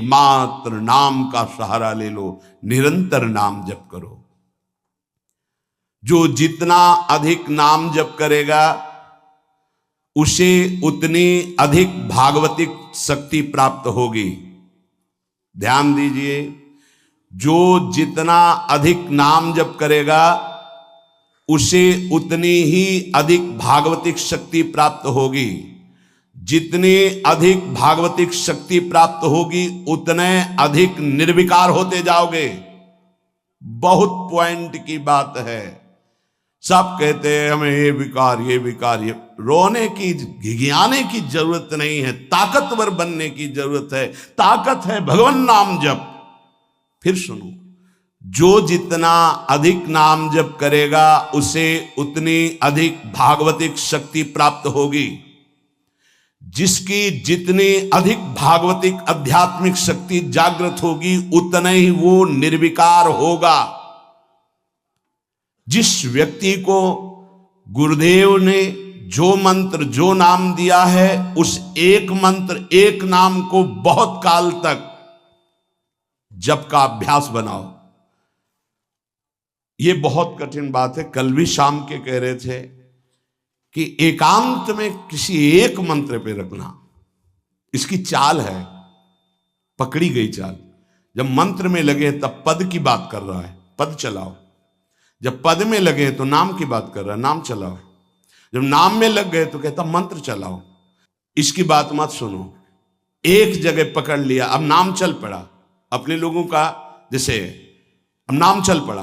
मात्र नाम का सहारा ले लो, निरंतर नाम जप करो। जो जितना अधिक नाम जप करेगा उसे उतनी अधिक भागवतिक शक्ति प्राप्त होगी। ध्यान दीजिए, जो जितना अधिक नाम जप करेगा उसे उतनी ही अधिक भागवतिक शक्ति प्राप्त होगी। जितनी अधिक भागवतिक शक्ति प्राप्त होगी उतने अधिक निर्विकार होते जाओगे। बहुत पॉइंट की बात है। सब कहते हैं हमें ये विकार ये विकार, ये रोने की घिघियाने की जरूरत नहीं है, ताकतवर बनने की जरूरत है। ताकत है भगवान नाम जप। फिर सुनो, जो जितना अधिक नाम जप करेगा उसे उतनी अधिक भागवतिक शक्ति प्राप्त होगी। जिसकी जितनी अधिक भागवतिक आध्यात्मिक शक्ति जागृत होगी उतना ही वो निर्विकार होगा। जिस व्यक्ति को गुरुदेव ने जो मंत्र जो नाम दिया है उस एक मंत्र एक नाम को बहुत काल तक जप का अभ्यास बनाओ। ये बहुत कठिन बात है। कल भी शाम के कह रहे थे कि एकांत में किसी एक मंत्र पे रखना। इसकी चाल है, पकड़ी गई चाल। जब मंत्र में लगे तब पद की बात कर रहा है, पद चलाओ। जब पद में लगे तो नाम की बात कर रहा है, नाम चलाओ। जब नाम में लग गए तो कहता मंत्र चलाओ। इसकी बात मत सुनो। एक जगह पकड़ लिया, अब नाम चल पड़ा। अपने लोगों का जैसे अब नाम चल पड़ा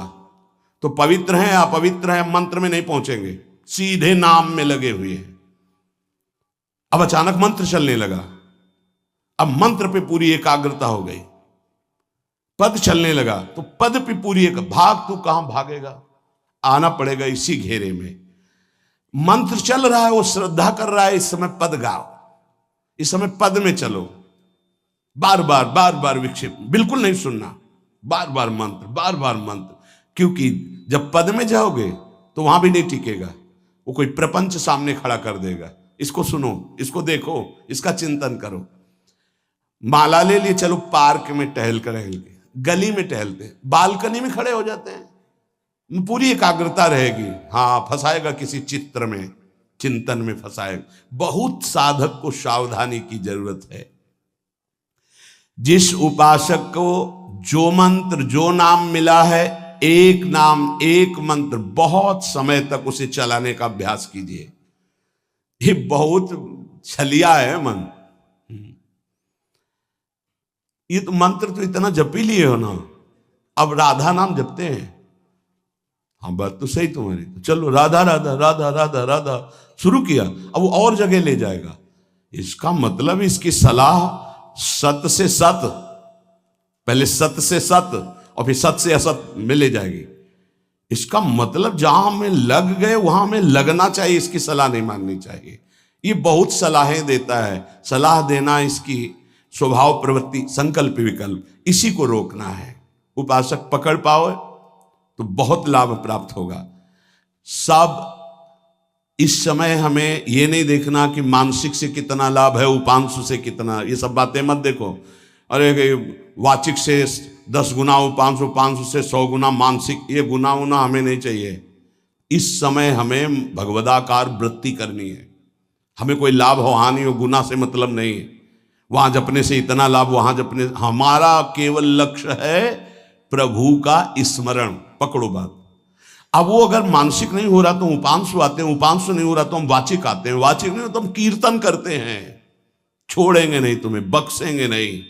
तो पवित्र हैं अपवित्र हैं मंत्र में नहीं पहुंचेंगे, सीधे नाम में लगे हुए हैं। अब अचानक मंत्र चलने लगा, अब मंत्र पे पूरी एकाग्रता हो गई। पद चलने लगा तो पद पे पूरी एक भाग, तू कहां भागेगा, आना पड़ेगा इसी घेरे में। मंत्र चल रहा है, वो श्रद्धा कर रहा है, इस समय पद गाओ, इस समय पद में चलो। बार बार विक्षेप बिल्कुल नहीं सुनना, बार बार मंत्र। क्योंकि जब पद में जाओगे तो वहां भी नहीं टिकेगा, वो कोई प्रपंच सामने खड़ा कर देगा। इसको सुनो, इसको देखो, इसका चिंतन करो। माला ले लिए, चलो पार्क में टहल कर रहेंगे, गली में टहलते हैं, बालकनी में खड़े हो जाते हैं, पूरी एकाग्रता रहेगी। हाँ, फंसाएगा किसी चित्र में, चिंतन में फंसाएगा। बहुत साधक को सावधानी की जरूरत है। जिस उपासक को जो मंत्र जो नाम मिला है, एक नाम एक मंत्र बहुत समय तक उसे चलाने का अभ्यास कीजिए। ये बहुत छलिया है मन। ये तो मंत्र तो इतना जप ही लिए हो ना, अब राधा नाम जपते हैं। हाँ, बात तो सही तुम्हारी। तो चलो राधा राधा राधा राधा राधा शुरू किया, अब वो और जगह ले जाएगा। इसका मतलब इसकी सलाह सत से सत, पहले सत से सत और फिर सत से असत में ले जाएगी। इसका मतलब जहां हमें लग गए वहां हमें लगना चाहिए, इसकी सलाह नहीं माननी चाहिए। ये बहुत सलाहें देता है, सलाह देना इसकी स्वभाव प्रवृत्ति संकल्प विकल्प, इसी को रोकना है। उपासक पकड़ पाओ तो बहुत लाभ प्राप्त होगा। सब इस समय हमें ये नहीं देखना कि मानसिक से कितना लाभ है, उपांशु से कितना, ये सब बातें मत देखो। अरे वाचिक से 10 गुना उपांशु, उपांशु से 100 गुना मानसिक, ये गुना उना हमें नहीं चाहिए। इस समय हमें भगवदाकार वृत्ति करनी है। हमें कोई लाभ हो हानि हो गुना से मतलब नहीं। वहां जपने से इतना लाभ, वहां जपने, हमारा केवल लक्ष्य है प्रभु का स्मरण। पकड़ो बात। अब वो अगर मानसिक नहीं हो रहा तो उपांशु आते हैं, उपांशु नहीं हो रहा तो हम वाचिक आते हैं, वाचिक नहीं हो तो हम कीर्तन करते हैं। छोड़ेंगे नहीं तुम्हें, बख्शेंगे नहीं।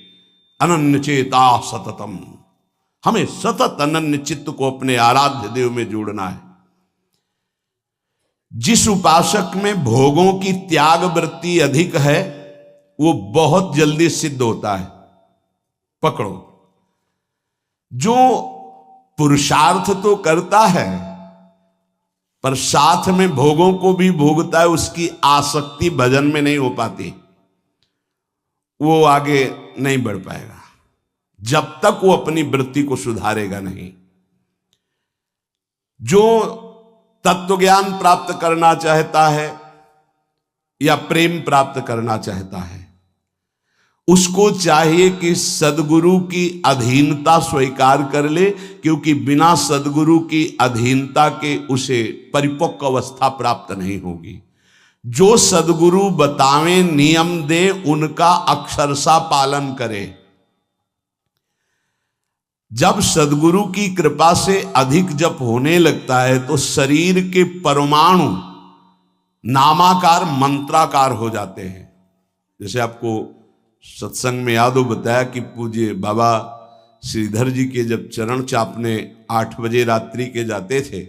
अनन्य चेता सततम, हमें सतत अनन्य चित्त को अपने आराध्य देव में जोड़ना है। जिस उपासक में भोगों की त्याग वृत्ति अधिक है वो बहुत जल्दी सिद्ध होता है। पकड़ो, जो पुरुषार्थ तो करता है पर साथ में भोगों को भी भोगता है, उसकी आसक्ति भजन में नहीं हो पाती, वो आगे नहीं बढ़ पाएगा जब तक वो अपनी वृत्ति को सुधारेगा नहीं। जो तत्व ज्ञान प्राप्त करना चाहता है या प्रेम प्राप्त करना चाहता है, उसको चाहिए कि सदगुरु की अधीनता स्वीकार कर ले, क्योंकि बिना सदगुरु की अधीनता के उसे परिपक्व अवस्था प्राप्त नहीं होगी। जो सदगुरु बतावे नियम दे उनका अक्षरशः पालन करे। जब सदगुरु की कृपा से अधिक जप होने लगता है तो शरीर के परमाणु नामाकार मंत्राकार हो जाते हैं। जैसे आपको सत्संग में याद हो बताया कि पूज्य बाबा श्रीधर जी के जब चरण चापने 8 बजे रात्रि के जाते थे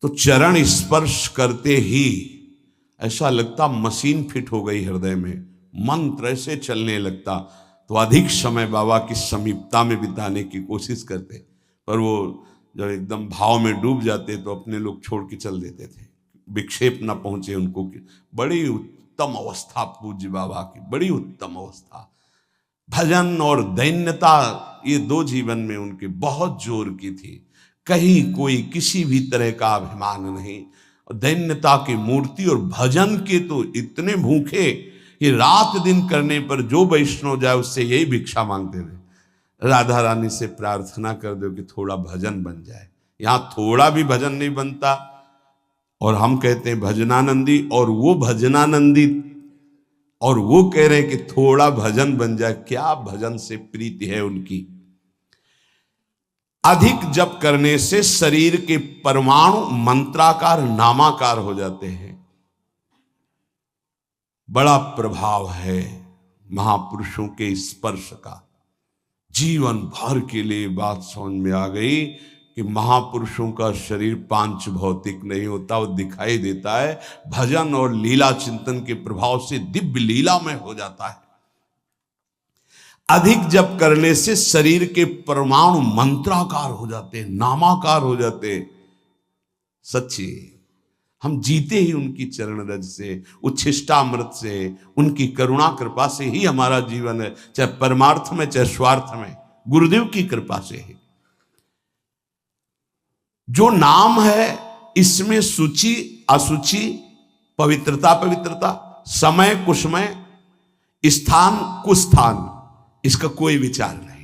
तो चरण स्पर्श करते ही ऐसा लगता मशीन फिट हो गई हृदय में, मंत्र ऐसे चलने लगता। तो अधिक समय बाबा की समीपता में बिताने की कोशिश करते, पर वो जब एकदम भाव में डूब जाते तो अपने लोग छोड़ के चल देते थे, विक्षेप न पहुंचे उनको। बड़ी उत्तम अवस्था पूज्य बाबा की, बड़ी उत्तम अवस्था। भजन और दैन्यता ये 2 जीवन में उनके बहुत जोर की थी। कहीं कोई किसी भी तरह का अभिमान नहीं, और दैन्यता की मूर्ति। और भजन के तो इतने भूखे कि रात दिन करने पर जो वैष्णव जाए उससे यही भिक्षा मांगते थे, राधा रानी से प्रार्थना कर दो कि थोड़ा भजन बन जाए। यहां थोड़ा भी भजन नहीं बनता, और हम कहते हैं भजनानंदी, और वो भजनानंदी और वो कह रहे हैं कि थोड़ा भजन बन जाए। क्या भजन से प्रीति है उनकी। अधिक जप करने से शरीर के परमाणु मंत्राकार नामाकार हो जाते हैं। बड़ा प्रभाव है महापुरुषों के स्पर्श का। जीवन भर के लिए बात समझ में आ गई कि महापुरुषों का शरीर पांच भौतिक नहीं होता, वो दिखाई देता है। भजन और लीला चिंतन के प्रभाव से दिव्य लीला में हो जाता है। अधिक जप करने से शरीर के परमाणु मंत्राकार हो जाते हैं, नामाकार हो जाते हैं। सच्ची हम जीते ही उनकी चरण रज से, उच्छिष्टामृत से, उनकी करुणा कृपा से ही हमारा जीवन है, चाहे परमार्थ में चाहे स्वार्थ में, गुरुदेव की कृपा से ही। जो नाम है इसमें सूचि असुचि, पवित्रता पवित्रता, समय कुसमय, स्थान कुस्थान, इसका कोई विचार नहीं।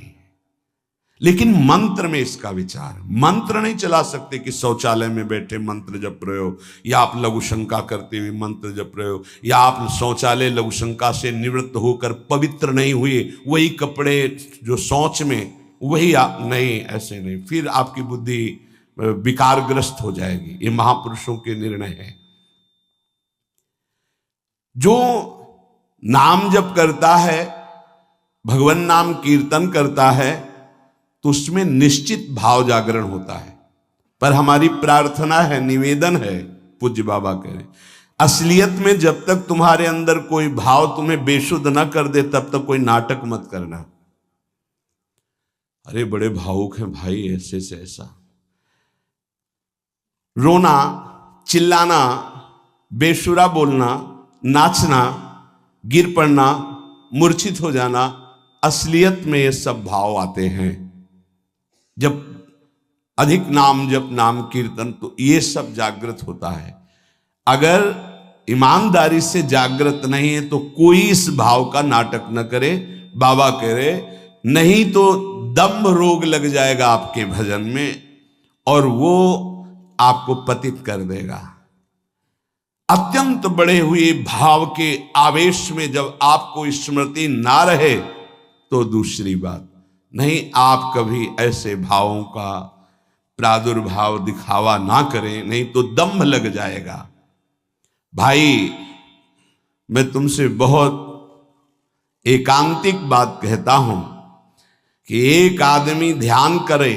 लेकिन मंत्र में इसका विचार। मंत्र नहीं चला सकते कि शौचालय में बैठे मंत्र जप रहे हो, या आप लघु शंका करते हुए मंत्र जप रहे हो, या आप शौचालय लघु शंका से निवृत्त होकर पवित्र नहीं हुए, वही कपड़े जो शौच में वही नहीं, ऐसे नहीं, फिर आपकी बुद्धि विकारग्रस्त हो जाएगी। ये महापुरुषों के निर्णय है। जो नाम जप करता है, भगवान नाम कीर्तन करता है, तो उसमें निश्चित भाव जागरण होता है। पर हमारी प्रार्थना है, निवेदन है, पूज्य बाबा कह रहे, असलियत में जब तक तुम्हारे अंदर कोई भाव तुम्हें बेशुद्ध न कर दे तब तक कोई नाटक मत करना। अरे बड़े भावुक हैं भाई, ऐसे से ऐसा रोना, चिल्लाना, बेसुरा बोलना, नाचना, गिर पड़ना, मूर्छित हो जाना, असलियत में ये सब भाव आते हैं। जब अधिक नाम जप नाम कीर्तन तो ये सब जागृत होता है। अगर ईमानदारी से जागृत नहीं है तो कोई इस भाव का नाटक न करे। बाबा कह रहे नहीं तो दम्भ रोग लग जाएगा आपके भजन में, और वो आपको पतित कर देगा। अत्यंत बढ़े हुए भाव के आवेश में जब आपको स्मृति ना रहे तो दूसरी बात नहीं, आप कभी ऐसे भावों का प्रादुर्भाव दिखावा ना करें, नहीं तो दम्भ लग जाएगा। भाई मैं तुमसे बहुत एकांतिक बात कहता हूं कि एक आदमी ध्यान करे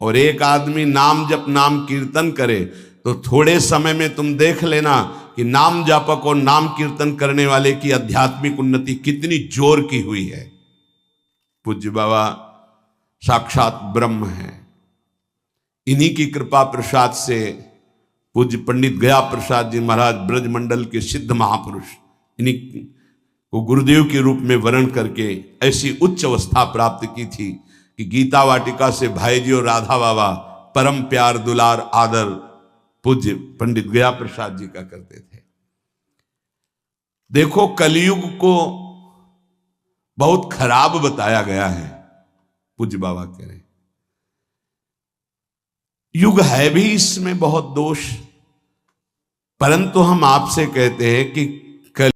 और एक आदमी नाम जप नाम कीर्तन करे तो थोड़े समय में तुम देख लेना कि नाम जापक और नाम कीर्तन करने वाले की आध्यात्मिक उन्नति कितनी जोर की हुई है। पूज्य बाबा साक्षात ब्रह्म है। इन्हीं की कृपा प्रसाद से पूज्य पंडित गया प्रसाद जी महाराज ब्रजमंडल के सिद्ध महापुरुष, इन्हीं को गुरुदेव के रूप में वर्ण करके ऐसी उच्च अवस्था प्राप्त की थी कि गीता वाटिका से भाई जी और राधा बाबा परम प्यार दुलार आदर पूज्य पंडित गया प्रसाद जी का करते थे। देखो कलयुग को बहुत खराब बताया गया है। पूज्य बाबा कह रहे युग है भी इसमें बहुत दोष, परंतु हम आपसे कहते हैं कि